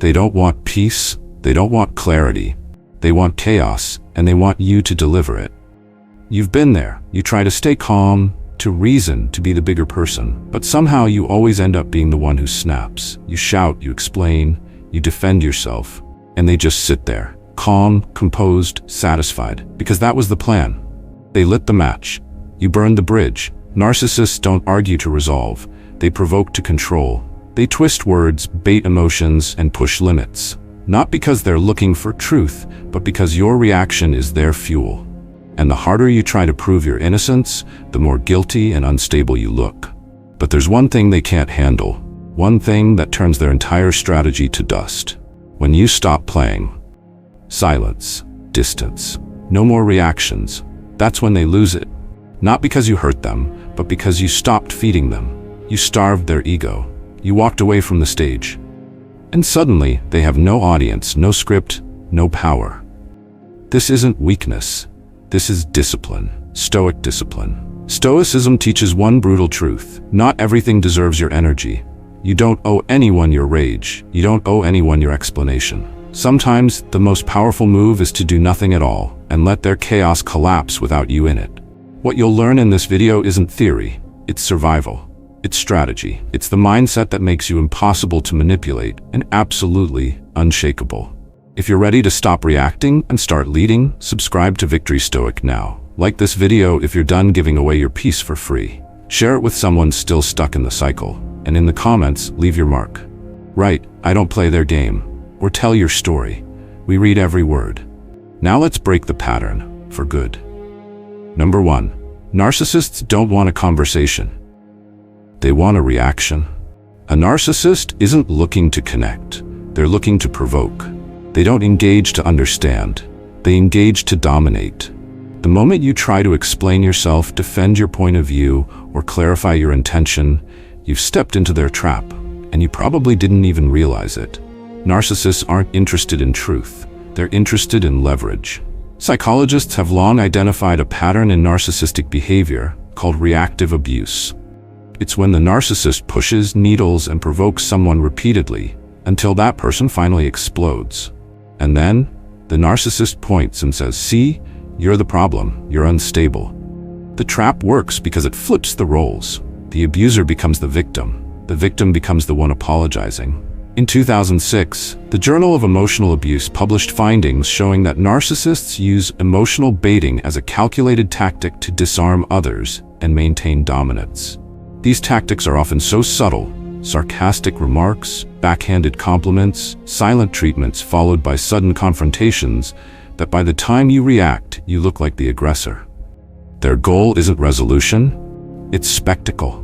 They don't want peace, they don't want clarity. They want chaos, and they want you to deliver it. You've been there. You try to stay calm, to reason, to be the bigger person, but somehow you always end up being the one who snaps. You shout, you explain, you defend yourself, and they just sit there, calm, composed, satisfied, because that was the plan. They lit the match. You burned the bridge. Narcissists don't argue to resolve. They provoke to control. They twist words, bait emotions, and push limits. Not because they're looking for truth, but because your reaction is their fuel. And the harder you try to prove your innocence, the more guilty and unstable you look. But there's one thing they can't handle. One thing that turns their entire strategy to dust. When you stop playing. Silence. Distance. No more reactions. That's when they lose it. Not because you hurt them, but because you stopped feeding them. You starved their ego. You walked away from the stage. And suddenly, they have no audience, no script, no power. This isn't weakness. This is discipline. Stoic discipline. Stoicism teaches one brutal truth. Not everything deserves your energy. You don't owe anyone your rage. You don't owe anyone your explanation. Sometimes, the most powerful move is to do nothing at all and let their chaos collapse without you in it. What you'll learn in this video isn't theory. It's survival. It's strategy. It's the mindset that makes you impossible to manipulate and absolutely unshakable. If you're ready to stop reacting and start leading, subscribe to Victory Stoic now. Like this video if you're done giving away your peace for free. Share it with someone still stuck in the cycle. And in the comments, leave your mark. Write, "I don't play their game," or tell your story. We read every word. Now let's break the pattern, for good. Number 1. Narcissists don't want a conversation. They want a reaction. A narcissist isn't looking to connect. They're looking to provoke. They don't engage to understand. They engage to dominate. The moment you try to explain yourself, defend your point of view, or clarify your intention, you've stepped into their trap, and you probably didn't even realize it. Narcissists aren't interested in truth. They're interested in leverage. Psychologists have long identified a pattern in narcissistic behavior called reactive abuse. It's when the narcissist pushes, needles, and provokes someone repeatedly until that person finally explodes. And then, the narcissist points and says, "See, you're the problem, you're unstable." The trap works because it flips the roles. The abuser becomes the victim becomes the one apologizing. In 2006, the Journal of Emotional Abuse published findings showing that narcissists use emotional baiting as a calculated tactic to disarm others and maintain dominance. These tactics are often so subtle: sarcastic remarks, backhanded compliments, silent treatments followed by sudden confrontations, that by the time you react, you look like the aggressor. Their goal isn't resolution, it's spectacle.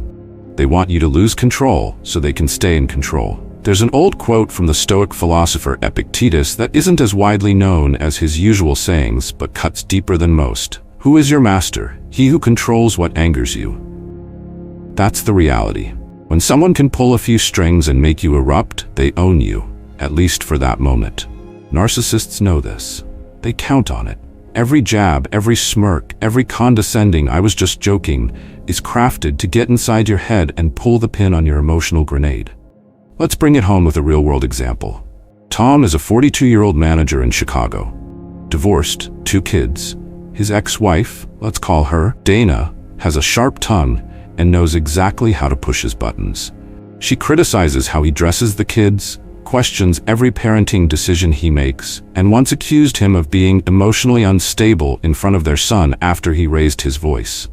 They want you to lose control so they can stay in control. There's an old quote from the Stoic philosopher Epictetus that isn't as widely known as his usual sayings, but cuts deeper than most. Who is your master? He who controls what angers you. That's the reality. When someone can pull a few strings and make you erupt, they own you, at least for that moment. Narcissists know this. They count on it. Every jab, every smirk, every condescending "I was just joking" is crafted to get inside your head and pull the pin on your emotional grenade. Let's bring it home with a real-world example. Tom is a 42-year-old manager in Chicago. Divorced, 2 kids. His ex-wife, let's call her Dana, has a sharp tongue and knows exactly how to push his buttons. She criticizes how he dresses the kids, questions every parenting decision he makes, and once accused him of being emotionally unstable in front of their son after he raised his voice.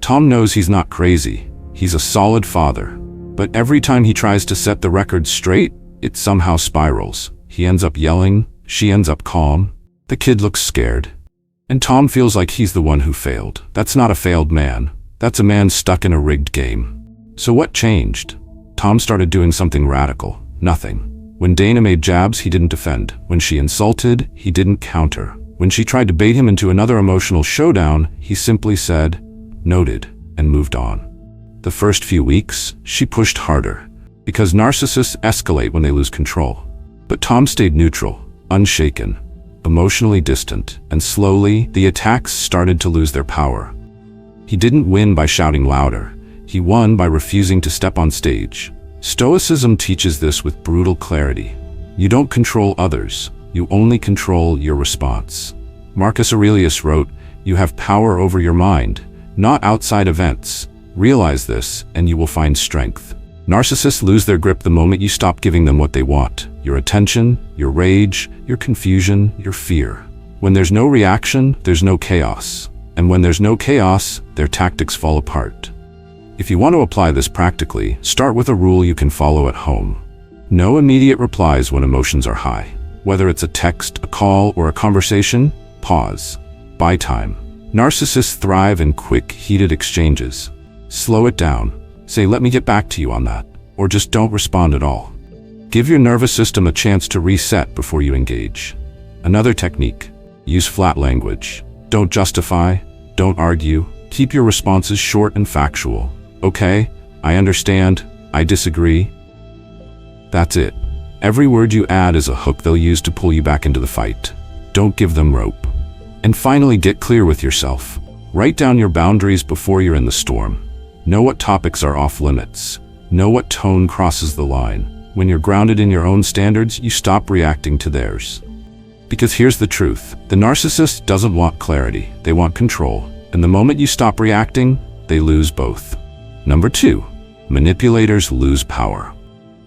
Tom knows he's not crazy. He's a solid father. But every time he tries to set the record straight, it somehow spirals. He ends up yelling, she ends up calm, the kid looks scared, and Tom feels like he's the one who failed. That's not a failed man. That's a man stuck in a rigged game. So what changed? Tom started doing something radical. Nothing. When Dana made jabs, he didn't defend. When she insulted, he didn't counter. When she tried to bait him into another emotional showdown, he simply said, "Noted," and moved on. The first few weeks, she pushed harder, because narcissists escalate when they lose control. But Tom stayed neutral, unshaken, emotionally distant, and slowly, the attacks started to lose their power. He didn't win by shouting louder. He won by refusing to step on stage. Stoicism teaches this with brutal clarity. You don't control others, you only control your response. Marcus Aurelius wrote, "You have power over your mind, not outside events. Realize this, and you will find strength." Narcissists lose their grip the moment you stop giving them what they want: your attention, your rage, your confusion, your fear. When there's no reaction, there's no chaos. And when there's no chaos, their tactics fall apart. If you want to apply this practically, start with a rule you can follow at home. No immediate replies when emotions are high. Whether it's a text, a call, or a conversation, pause. Buy time. Narcissists thrive in quick, heated exchanges. Slow it down. Say, "Let me get back to you on that," or just don't respond at all. Give your nervous system a chance to reset before you engage. Another technique: use flat language. Don't justify, don't argue. Keep your responses short and factual. "Okay, I understand, I disagree." That's it. Every word you add is a hook they'll use to pull you back into the fight. Don't give them rope. And finally, get clear with yourself. Write down your boundaries before you're in the storm. Know what topics are off limits. Know what tone crosses the line. When you're grounded in your own standards, you stop reacting to theirs. Because here's the truth: the narcissist doesn't want clarity, they want control. And the moment you stop reacting, they lose both. Number 2, manipulators lose power.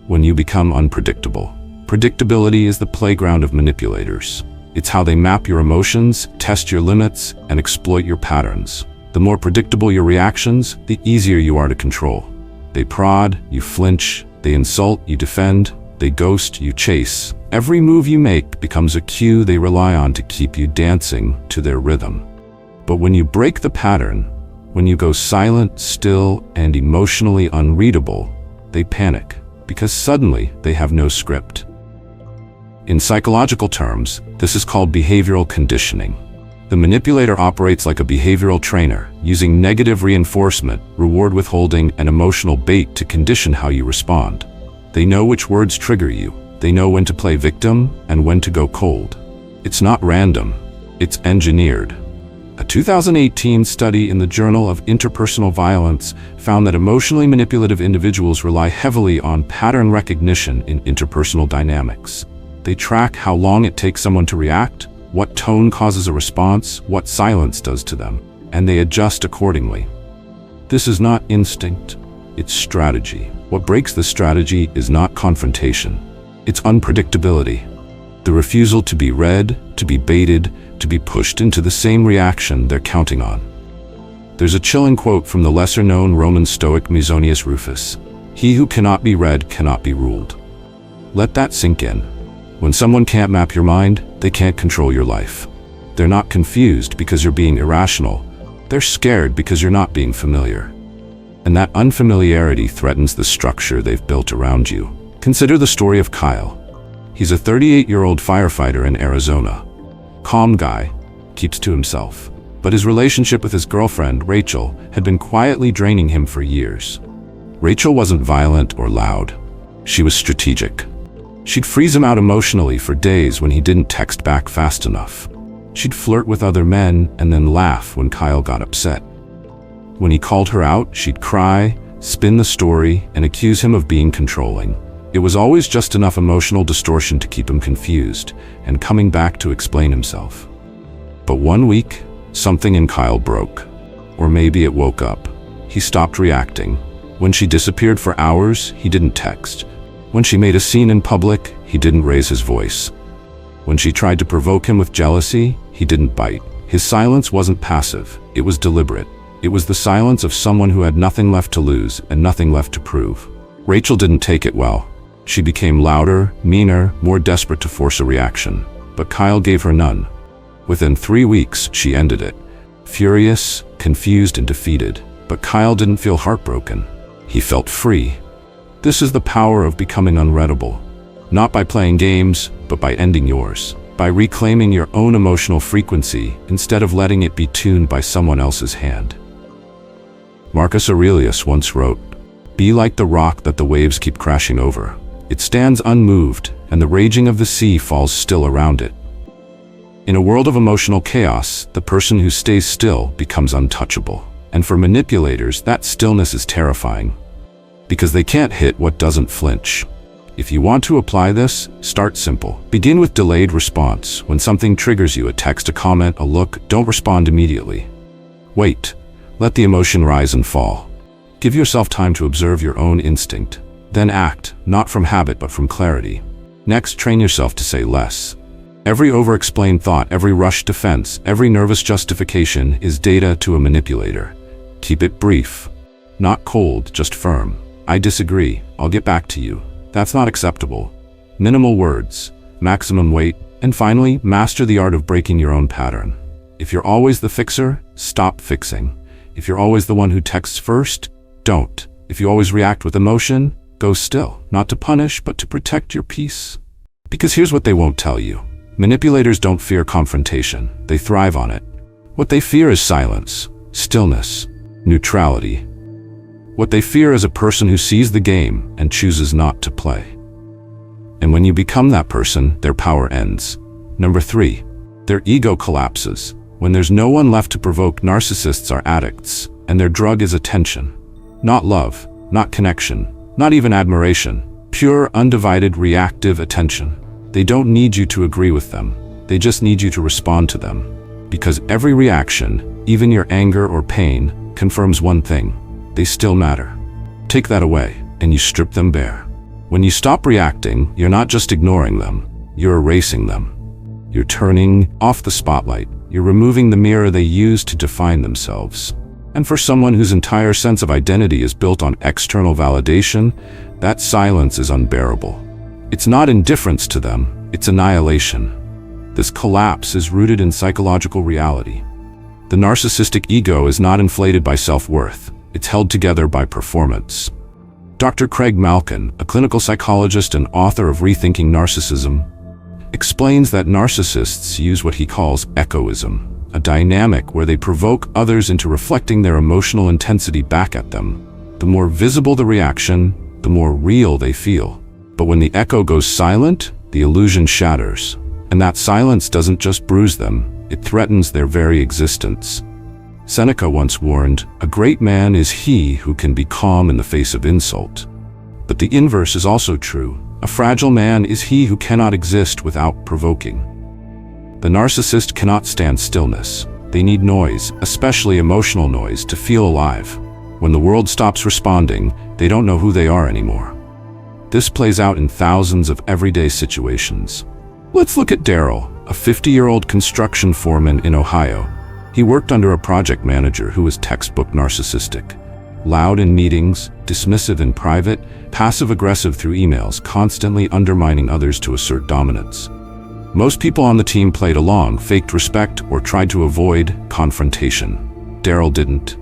When you become unpredictable. Predictability is the playground of manipulators. It's how they map your emotions, test your limits, and exploit your patterns. The more predictable your reactions, the easier you are to control. They prod, you flinch. They insult, you defend. They ghost, you chase. Every move you make becomes a cue they rely on to keep you dancing to their rhythm. But when you break the pattern, when you go silent, still, and emotionally unreadable, they panic, because suddenly they have no script. In psychological terms, this is called behavioral conditioning. The manipulator operates like a behavioral trainer, using negative reinforcement, reward withholding, and emotional bait to condition how you respond. They know which words trigger you. They know when to play victim and when to go cold. It's not random, it's engineered. A 2018 study in the Journal of Interpersonal Violence found that emotionally manipulative individuals rely heavily on pattern recognition in interpersonal dynamics. They track how long it takes someone to react, what tone causes a response, what silence does to them, and they adjust accordingly. This is not instinct, it's strategy. What breaks the strategy is not confrontation, it's unpredictability. The refusal to be read, to be baited, to be pushed into the same reaction they're counting on. There's a chilling quote from the lesser-known Roman Stoic Musonius Rufus: "He who cannot be read cannot be ruled." Let that sink in. When someone can't map your mind, they can't control your life. They're not confused because you're being irrational. They're scared because you're not being familiar. And that unfamiliarity threatens the structure they've built around you. Consider the story of Kyle. He's a 38-year-old firefighter in Arizona. Calm guy, keeps to himself. But his relationship with his girlfriend, Rachel, had been quietly draining him for years. Rachel wasn't violent or loud. She was strategic. She'd freeze him out emotionally for days when he didn't text back fast enough. She'd flirt with other men and then laugh when Kyle got upset. When he called her out, she'd cry, spin the story, and accuse him of being controlling. It was always just enough emotional distortion to keep him confused and coming back to explain himself. But one week, something in Kyle broke. Or maybe it woke up. He stopped reacting. When she disappeared for hours, he didn't text. When she made a scene in public, he didn't raise his voice. When she tried to provoke him with jealousy, he didn't bite. His silence wasn't passive, it was deliberate. It was the silence of someone who had nothing left to lose and nothing left to prove. Rachel didn't take it well. She became louder, meaner, more desperate to force a reaction. But Kyle gave her none. Within 3 weeks, she ended it. Furious, confused, and defeated. But Kyle didn't feel heartbroken. He felt free. This is the power of becoming unreadable. Not by playing games, but by ending yours. By reclaiming your own emotional frequency instead of letting it be tuned by someone else's hand. Marcus Aurelius once wrote, "Be like the rock that the waves keep crashing over. It stands unmoved, and the raging of the sea falls still around it." In a world of emotional chaos, the person who stays still becomes untouchable. And for manipulators, that stillness is terrifying. Because they can't hit what doesn't flinch. If you want to apply this, start simple. Begin with delayed response. When something triggers you, a text, a comment, a look, don't respond immediately. Wait. Let the emotion rise and fall. Give yourself time to observe your own instinct. Then act, not from habit but from clarity. Next, train yourself to say less. Every over-explained thought, every rushed defense, every nervous justification is data to a manipulator. Keep it brief. Not cold, just firm. I disagree. I'll get back to you. That's not acceptable. Minimal words, maximum weight, and finally, master the art of breaking your own pattern. If you're always the fixer, stop fixing. If you're always the one who texts first, don't. If you always react with emotion, go still. Not to punish, but to protect your peace. Because here's what they won't tell you. Manipulators don't fear confrontation. They thrive on it. What they fear is silence, stillness, neutrality. What they fear is a person who sees the game and chooses not to play. And when you become that person, their power ends. Number 3, their ego collapses. When there's no one left to provoke, narcissists are addicts, and their drug is attention. Not love, not connection, not even admiration. Pure, undivided, reactive attention. They don't need you to agree with them. They just need you to respond to them. Because every reaction, even your anger or pain, confirms one thing. They still matter. Take that away, and you strip them bare. When you stop reacting, you're not just ignoring them, you're erasing them. You're turning off the spotlight. You're removing the mirror they use to define themselves. And for someone whose entire sense of identity is built on external validation, that silence is unbearable. It's not indifference to them, it's annihilation. This collapse is rooted in psychological reality. The narcissistic ego is not inflated by self-worth. It's held together by performance. Dr. Craig Malkin, a clinical psychologist and author of Rethinking Narcissism, explains that narcissists use what he calls echoism, a dynamic where they provoke others into reflecting their emotional intensity back at them. The more visible the reaction, the more real they feel. But when the echo goes silent, the illusion shatters. And that silence doesn't just bruise them, it threatens their very existence. Seneca once warned, "A great man is he who can be calm in the face of insult." But the inverse is also true. A fragile man is he who cannot exist without provoking. The narcissist cannot stand stillness. They need noise, especially emotional noise, to feel alive. When the world stops responding, they don't know who they are anymore. This plays out in thousands of everyday situations. Let's look at Daryl, a 50-year-old construction foreman in Ohio. He worked under a project manager who was textbook narcissistic. Loud in meetings, dismissive in private, passive-aggressive through emails, constantly undermining others to assert dominance. Most people on the team played along, faked respect, or tried to avoid confrontation. Daryl didn't.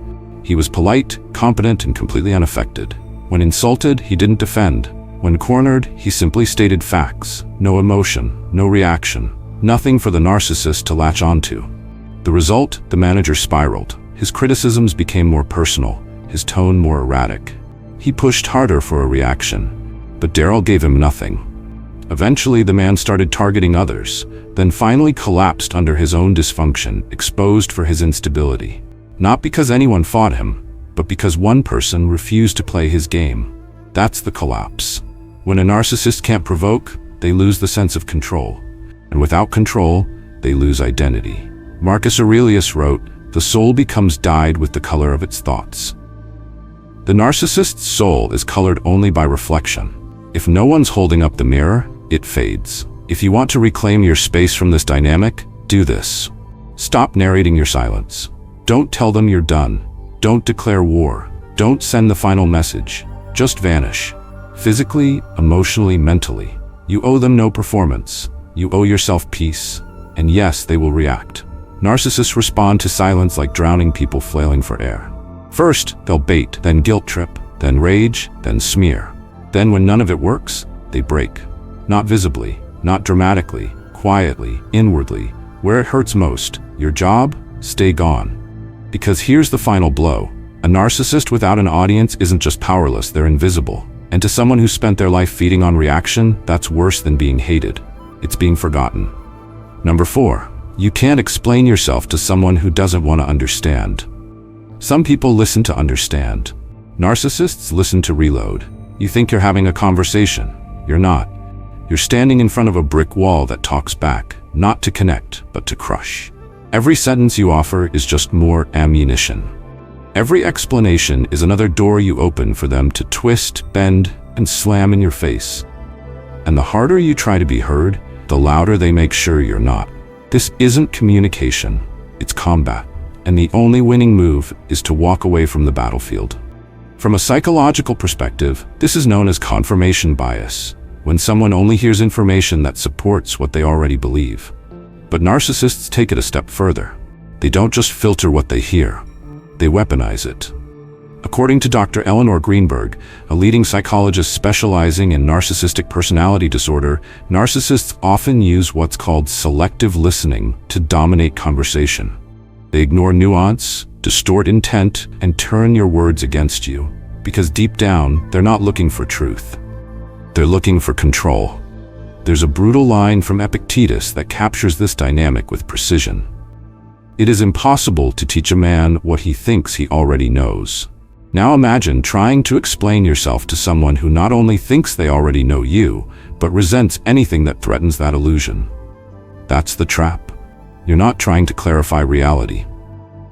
He was polite, competent, and completely unaffected. When insulted, he didn't defend. When cornered, he simply stated facts. No emotion, no reaction, nothing for the narcissist to latch onto. The result, the manager spiraled. His criticisms became more personal, his tone more erratic. He pushed harder for a reaction, but Daryl gave him nothing. Eventually, the man started targeting others, then finally collapsed under his own dysfunction, exposed for his instability. Not because anyone fought him, but because one person refused to play his game. That's the collapse. When a narcissist can't provoke, they lose the sense of control. And without control, they lose identity. Marcus Aurelius wrote, "The soul becomes dyed with the color of its thoughts." The narcissist's soul is colored only by reflection. If no one's holding up the mirror, it fades. If you want to reclaim your space from this dynamic, do this. Stop narrating your silence. Don't tell them you're done. Don't declare war. Don't send the final message. Just vanish. Physically, emotionally, mentally. You owe them no performance. You owe yourself peace. And yes, they will react. Narcissists respond to silence like drowning people flailing for air. First, they'll bait, then guilt trip, then rage, then smear. Then when none of it works, they break. Not visibly, not dramatically, quietly, inwardly. Where it hurts most, your job, stay gone. Because here's the final blow. A narcissist without an audience isn't just powerless, they're invisible. And to someone who spent their life feeding on reaction, that's worse than being hated. It's being forgotten. Number 4. You can't explain yourself to someone who doesn't want to understand. Some people listen to understand. Narcissists listen to reload. You think you're having a conversation. You're not. You're standing in front of a brick wall that talks back, not to connect, but to crush. Every sentence you offer is just more ammunition. Every explanation is another door you open for them to twist, bend, and slam in your face. And the harder you try to be heard, the louder they make sure you're not. This isn't communication, it's combat. And the only winning move is to walk away from the battlefield. From a psychological perspective, this is known as confirmation bias, when someone only hears information that supports what they already believe. But narcissists take it a step further. They don't just filter what they hear, they weaponize it. According to Dr. Eleanor Greenberg, a leading psychologist specializing in narcissistic personality disorder, narcissists often use what's called selective listening to dominate conversation. They ignore nuance, distort intent, and turn your words against you, because deep down, they're not looking for truth. They're looking for control. There's a brutal line from Epictetus that captures this dynamic with precision. It is impossible to teach a man what he thinks he already knows. Now imagine trying to explain yourself to someone who not only thinks they already know you, but resents anything that threatens that illusion. That's the trap. You're not trying to clarify reality.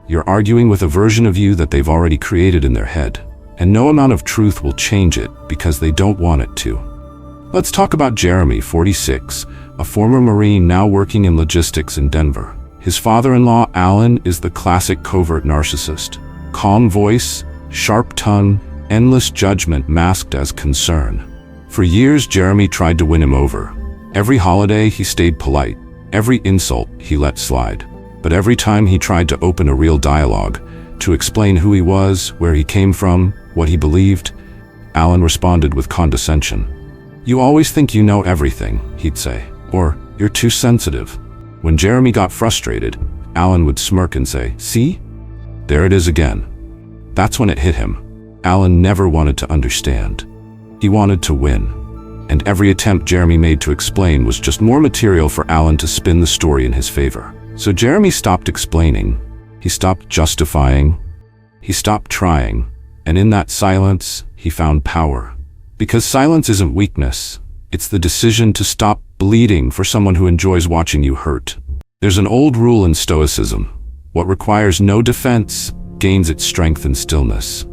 You're arguing with a version of you that they've already created in their head, and no amount of truth will change it because they don't want it to. Let's talk about Jeremy, 46, a former Marine now working in logistics in Denver. His father-in-law, Alan, is the classic covert narcissist. Calm voice, sharp tongue, endless judgment masked as concern. For years, Jeremy tried to win him over. Every holiday, he stayed polite. Every insult, he let slide. But every time he tried to open a real dialogue, to explain who he was, where he came from, what he believed, Alan responded with condescension. "You always think you know everything," he'd say, or "You're too sensitive." When Jeremy got frustrated, Alan would smirk and say, "See? There it is again." That's when it hit him. Alan never wanted to understand. He wanted to win. And every attempt Jeremy made to explain was just more material for Alan to spin the story in his favor. So Jeremy stopped explaining. He stopped justifying. He stopped trying. And in that silence, he found power. Because silence isn't weakness. It's the decision to stop bleeding for someone who enjoys watching you hurt. There's an old rule in Stoicism. What requires no defense gains its strength in stillness.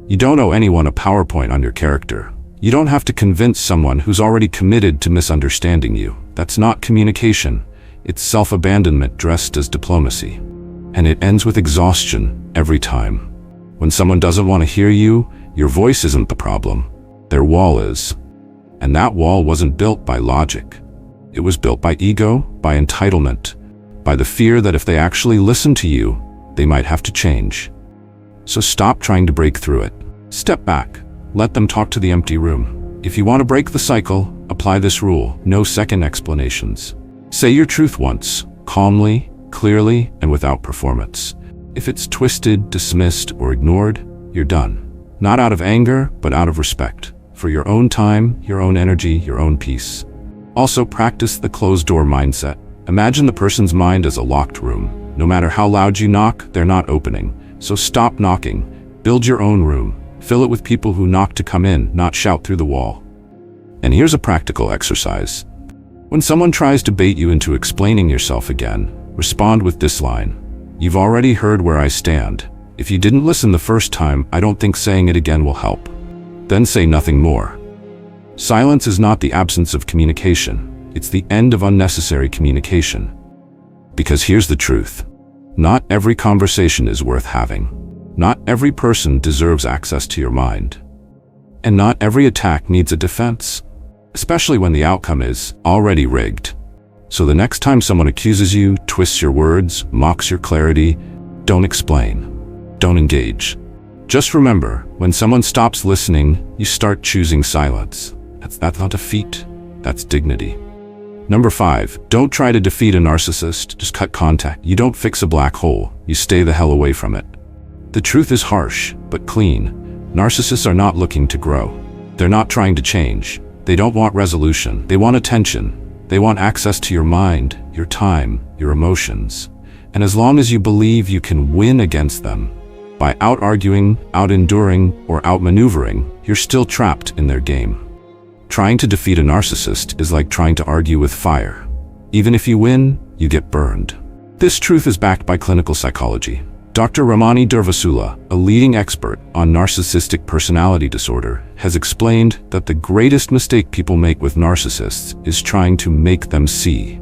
You don't owe anyone a PowerPoint on your character. You don't have to convince someone who's already committed to misunderstanding you. That's not communication. It's self-abandonment dressed as diplomacy. And it ends with exhaustion every time. When someone doesn't want to hear you, your voice isn't the problem. Their wall is. And that wall wasn't built by logic. It was built by ego, by entitlement, by the fear that if they actually listen to you, they might have to change. So stop trying to break through it. Step back. Let them talk to the empty room. If you want to break the cycle, apply this rule: no second explanations. Say your truth once, calmly, clearly, and without performance. If it's twisted, dismissed, or ignored, you're done. Not out of anger, but out of respect. For your own time, your own energy, your own peace. Also, practice the closed-door mindset. Imagine the person's mind as a locked room. No matter how loud you knock, they're not opening. So stop knocking. Build your own room. Fill it with people who knock to come in, not shout through the wall. And here's a practical exercise. When someone tries to bait you into explaining yourself again, respond with this line: "You've already heard where I stand. If you didn't listen the first time, I don't think saying it again will help." Then say nothing more. Silence is not the absence of communication. It's the end of unnecessary communication. Because here's the truth. Not every conversation is worth having. Not every person deserves access to your mind. And not every attack needs a defense, especially when the outcome is already rigged. So the next time someone accuses you, twists your words, mocks your clarity, don't explain. Don't engage. Just remember, when someone stops listening, you start choosing silence. That's not defeat, that's dignity. Number 5, don't try to defeat a narcissist, just cut contact. You don't fix a black hole, you stay the hell away from it. The truth is harsh, but clean. Narcissists are not looking to grow. They're not trying to change. They don't want resolution. They want attention. They want access to your mind, your time, your emotions. And as long as you believe you can win against them, by out-arguing, out-enduring, or out-maneuvering, you're still trapped in their game. Trying to defeat a narcissist is like trying to argue with fire. Even if you win, you get burned. This truth is backed by clinical psychology. Dr. Ramani Durvasula, a leading expert on narcissistic personality disorder, has explained that the greatest mistake people make with narcissists is trying to make them see.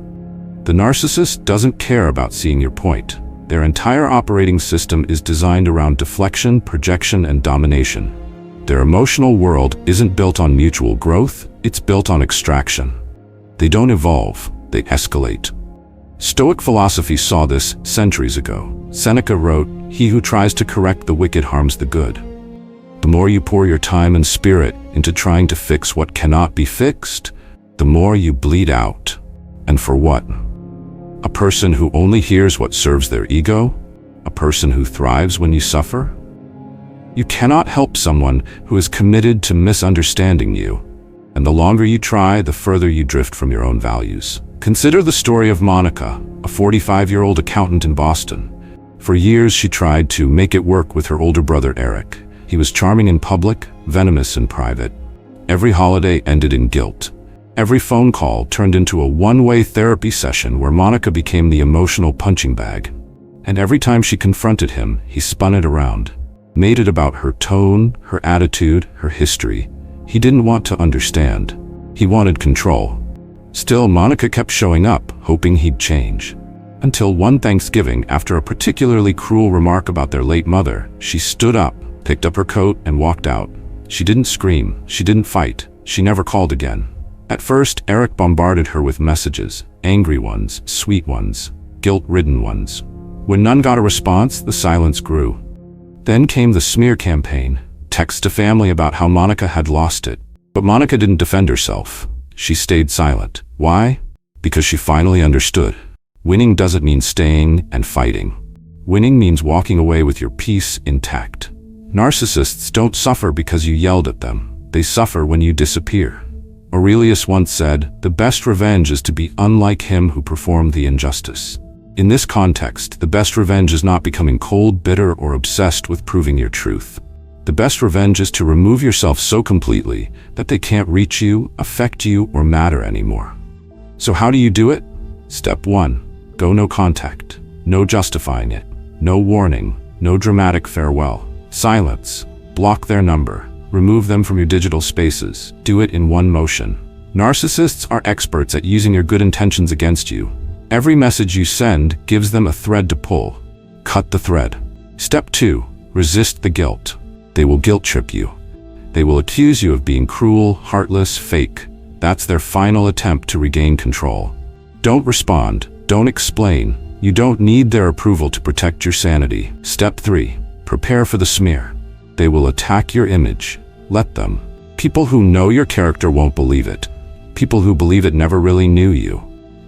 The narcissist doesn't care about seeing your point. Their entire operating system is designed around deflection, projection, and domination. Their emotional world isn't built on mutual growth, it's built on extraction. They don't evolve, they escalate. Stoic philosophy saw this centuries ago. Seneca wrote, "He who tries to correct the wicked harms the good." The more you pour your time and spirit into trying to fix what cannot be fixed, the more you bleed out. And for what? A person who only hears what serves their ego? A person who thrives when you suffer? You cannot help someone who is committed to misunderstanding you. And the longer you try, the further you drift from your own values. Consider the story of Monica, a 45-year-old accountant in Boston. For years, she tried to make it work with her older brother, Eric. He was charming in public, venomous in private. Every holiday ended in guilt. Every phone call turned into a one-way therapy session where Monica became the emotional punching bag. And every time she confronted him, he spun it around, made it about her tone, her attitude, her history. He didn't want to understand. He wanted control. Still, Monica kept showing up, hoping he'd change. Until one Thanksgiving, after a particularly cruel remark about their late mother, she stood up, picked up her coat, and walked out. She didn't scream, she didn't fight, she never called again. At first, Eric bombarded her with messages, angry ones, sweet ones, guilt-ridden ones. When none got a response, the silence grew. Then came the smear campaign, texts to family about how Monica had lost it. But Monica didn't defend herself. She stayed silent. Why? Because she finally understood. Winning doesn't mean staying and fighting. Winning means walking away with your peace intact. Narcissists don't suffer because you yelled at them. They suffer when you disappear. Aurelius once said, "The best revenge is to be unlike him who performed the injustice." In this context, the best revenge is not becoming cold, bitter, or obsessed with proving your truth. The best revenge is to remove yourself so completely that they can't reach you, affect you, or matter anymore. So how do you do it? Step 1. Go no contact. No justifying it. No warning. No dramatic farewell. Silence. Block their number. Remove them from your digital spaces. Do it in one motion. Narcissists are experts at using your good intentions against you. Every message you send gives them a thread to pull. Cut the thread. Step 2. Resist the guilt. They will guilt trip you. They will accuse you of being cruel, heartless, fake. That's their final attempt to regain control. Don't respond. Don't explain. You don't need their approval to protect your sanity. Step 3. Prepare for the smear. They will attack your image. Let them. People who know your character won't believe it. People who believe it never really knew you.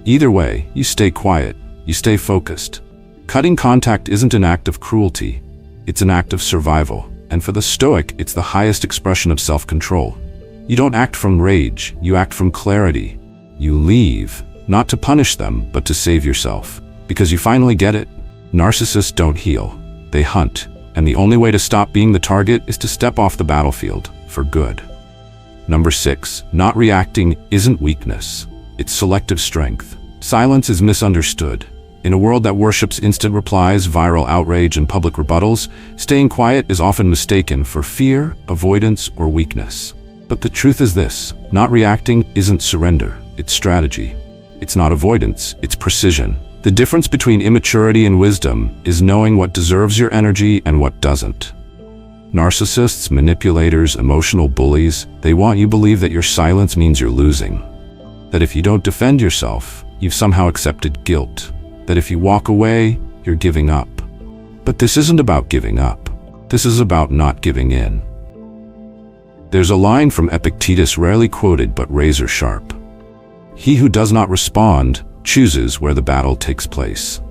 Either way, you stay quiet. You stay focused. Cutting contact isn't an act of cruelty. It's an act of survival. And for the Stoic, it's the highest expression of self-control. You don't act from rage, you act from clarity. You leave, not to punish them, but to save yourself. Because you finally get it. Narcissists don't heal, they hunt. And the only way to stop being the target is to step off the battlefield, for good. Number 6, not reacting isn't weakness. It's selective strength. Silence is misunderstood. In a world that worships instant replies, viral outrage, and public rebuttals, staying quiet is often mistaken for fear, avoidance, or weakness. But the truth is this: not reacting isn't surrender, it's strategy. It's not avoidance, it's precision. The difference between immaturity and wisdom is knowing what deserves your energy and what doesn't. Narcissists, manipulators, emotional bullies, they want you to believe that your silence means you're losing. That if you don't defend yourself, you've somehow accepted guilt. That if you walk away, you're giving up. But this isn't about giving up. This is about not giving in. There's a line from Epictetus rarely quoted but razor sharp. He who does not respond chooses where the battle takes place.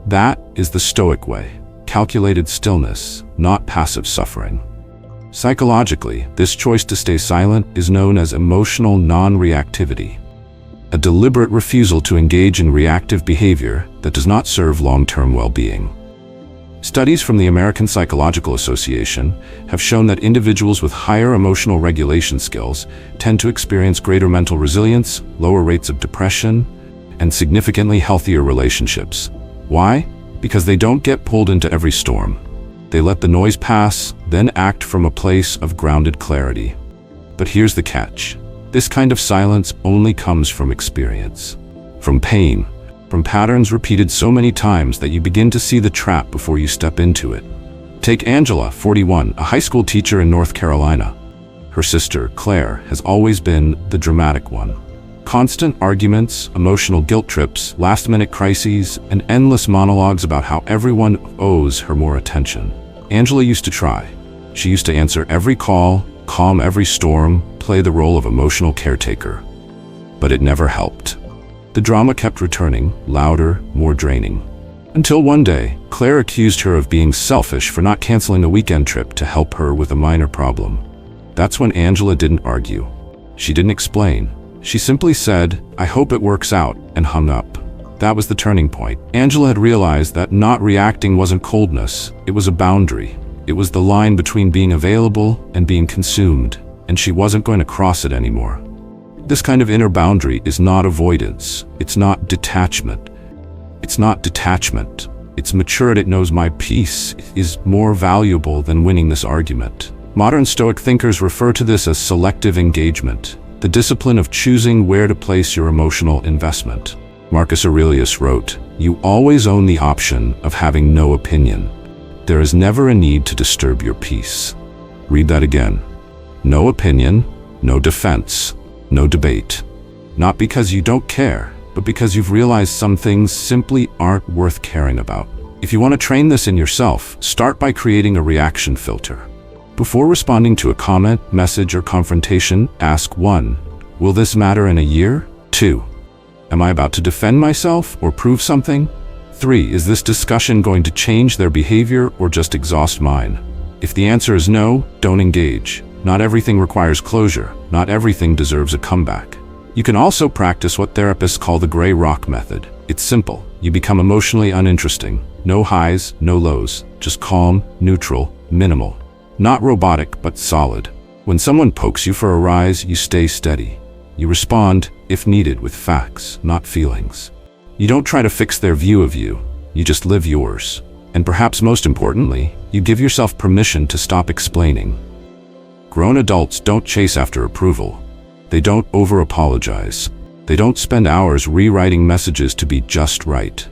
That is the Stoic way. Calculated stillness, not passive suffering. Psychologically, this choice to stay silent is known as emotional non-reactivity. A deliberate refusal to engage in reactive behavior that does not serve long-term well-being. Studies from the American Psychological Association have shown that individuals with higher emotional regulation skills tend to experience greater mental resilience, lower rates of depression, and significantly healthier relationships. Why? Because they don't get pulled into every storm. They let the noise pass, then act from a place of grounded clarity. But here's the catch. This kind of silence only comes from experience, from pain, from patterns repeated so many times that you begin to see the trap before you step into it. Take Angela, 41, a high school teacher in North Carolina. Her sister, Claire, has always been the dramatic one. Constant arguments, emotional guilt trips, last-minute crises, and endless monologues about how everyone owes her more attention. Angela used to try. She used to answer every call, calm every storm, play the role of emotional caretaker. But it never helped. The drama kept returning, louder, more draining. Until one day, Claire accused her of being selfish for not canceling a weekend trip to help her with a minor problem. That's when Angela didn't argue. She didn't explain. She simply said, "I hope it works out," and hung up. That was the turning point. Angela had realized that not reacting wasn't coldness, it was a boundary. It was the line between being available and being consumed, and she wasn't going to cross it anymore. This kind of inner boundary is not avoidance. It's not detachment. It's not detachment. It's maturity. It knows my peace is more valuable than winning this argument. Modern Stoic thinkers refer to this as selective engagement, the discipline of choosing where to place your emotional investment. Marcus Aurelius wrote, "You always own the option of having no opinion. There is never a need to disturb your peace." Read that again. No opinion, no defense. No debate. Not because you don't care, but because you've realized some things simply aren't worth caring about. If you want to train this in yourself, start by creating a reaction filter. Before responding to a comment, message, or confrontation, ask 1. Will this matter in a year? 2. Am I about to defend myself or prove something? 3. Is this discussion going to change their behavior or just exhaust mine? If the answer is no, don't engage. Not everything requires closure. Not everything deserves a comeback. You can also practice what therapists call the gray rock method. It's simple. You become emotionally uninteresting. No highs, no lows. Just calm, neutral, minimal. Not robotic, but solid. When someone pokes you for a rise, you stay steady. You respond, if needed, with facts, not feelings. You don't try to fix their view of you. You just live yours. And perhaps most importantly, you give yourself permission to stop explaining. Grown adults don't chase after approval. They don't over-apologize. They don't spend hours rewriting messages to be just right.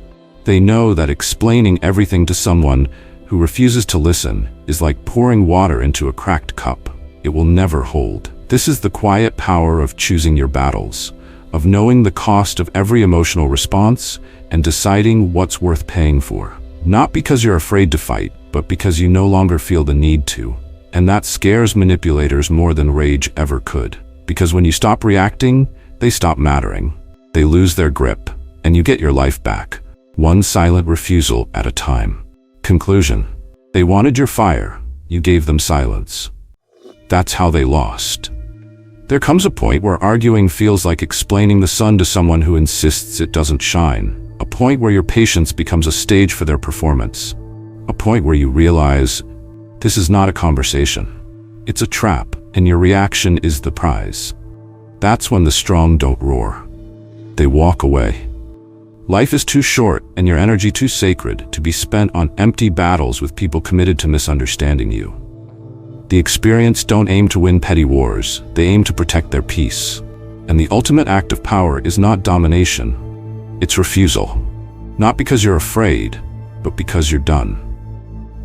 They know that explaining everything to someone who refuses to listen is like pouring water into a cracked cup. It will never hold. This is the quiet power of choosing your battles, of knowing the cost of every emotional response and deciding what's worth paying for. Not because you're afraid to fight, but because you no longer feel the need to. And that scares manipulators more than rage ever could. Because when you stop reacting, they stop mattering. They lose their grip, and you get your life back, one silent refusal at a time. Conclusion. They wanted your fire. You gave them silence. That's how they lost. There comes a point where arguing feels like explaining the sun to someone who insists it doesn't shine. A point where your patience becomes a stage for their performance. A point where you realize this is not a conversation. It's a trap, and your reaction is the prize. That's when the strong don't roar. They walk away. Life is too short and your energy too sacred to be spent on empty battles with people committed to misunderstanding you. The experienced don't aim to win petty wars, they aim to protect their peace. And the ultimate act of power is not domination, it's refusal. Not because you're afraid, but because you're done.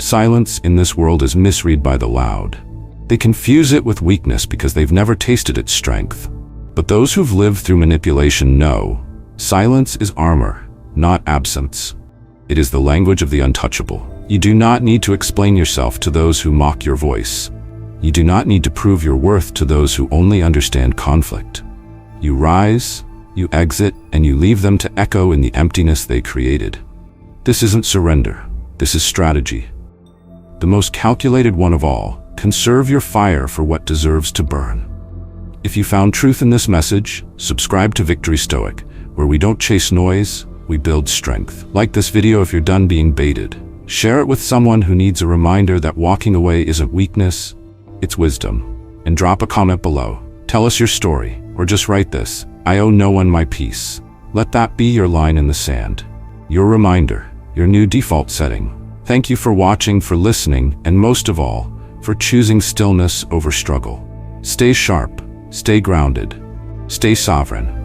Silence in this world is misread by the loud. They confuse it with weakness because they've never tasted its strength. But those who've lived through manipulation know, silence is armor, not absence. It is the language of the untouchable. You do not need to explain yourself to those who mock your voice. You do not need to prove your worth to those who only understand conflict. You rise, you exit, and you leave them to echo in the emptiness they created. This isn't surrender. This is strategy. The most calculated one of all, conserve your fire for what deserves to burn. If you found truth in this message, subscribe to Victory Stoic, where we don't chase noise, we build strength. Like this video if you're done being baited. Share it with someone who needs a reminder that walking away isn't weakness, it's wisdom. And drop a comment below. Tell us your story, or just write this: I owe no one my peace. Let that be your line in the sand. Your reminder, your new default setting. Thank you for watching, for listening, and most of all, for choosing stillness over struggle. Stay sharp, stay grounded, stay sovereign.